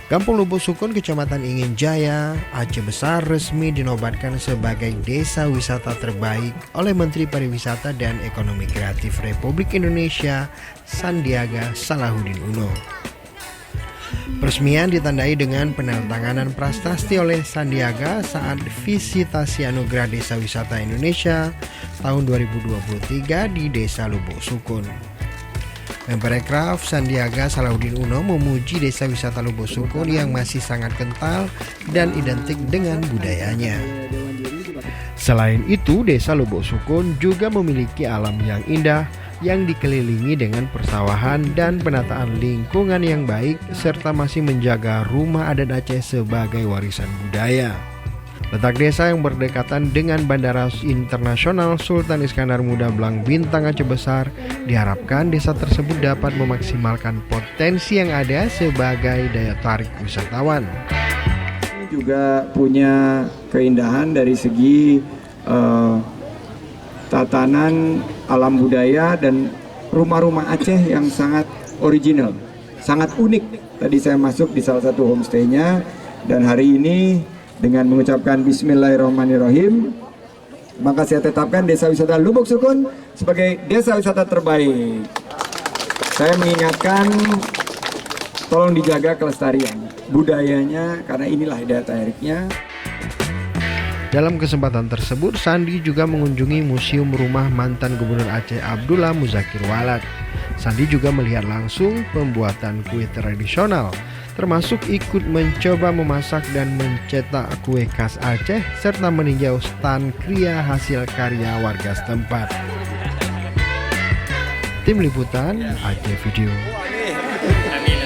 Kampung Lubuk Sukun, Kecamatan Ingin Jaya, Aceh Besar resmi dinobatkan sebagai desa wisata terbaik oleh Menteri Pariwisata dan Ekonomi Kreatif Republik Indonesia, Sandiaga Salahuddin Uno. Peresmian ditandai dengan penandatanganan prasasti oleh Sandiaga saat visitasi Anugerah Desa Wisata Indonesia tahun 2023 di Desa Lubuk Sukun. Menparekraf Sandiaga Salahuddin Uno memuji Desa Wisata Lubuk Sukun yang masih sangat kental dan identik dengan budayanya. Selain itu, Desa Lubuk Sukun juga memiliki alam yang indah yang dikelilingi dengan persawahan dan penataan lingkungan yang baik serta masih menjaga rumah adat Aceh sebagai warisan budaya. Letak desa yang berdekatan dengan Bandara Internasional Sultan Iskandar Muda Blang Bintang Aceh Besar, diharapkan desa tersebut dapat memaksimalkan potensi yang ada sebagai daya tarik wisatawan. Ini juga punya keindahan dari segi tatanan alam budaya dan rumah-rumah Aceh yang sangat original, sangat unik. Tadi saya masuk di salah satu homestay-nya dan hari ini dengan mengucapkan Bismillahirrahmanirrahim, maka saya tetapkan Desa Wisata Lubuk Sukun sebagai desa wisata terbaik. Saya mengingatkan, tolong dijaga kelestarian budayanya karena inilah daya tariknya. Dalam kesempatan tersebut, Sandi juga mengunjungi Museum Rumah Mantan Gubernur Aceh Abdullah Muzakir Walad. Sandi juga melihat langsung pembuatan kue tradisional, termasuk ikut mencoba memasak dan mencetak kue khas Aceh serta meninjau stan kria hasil karya warga setempat. Tim Liputan Aceh Video. Amin.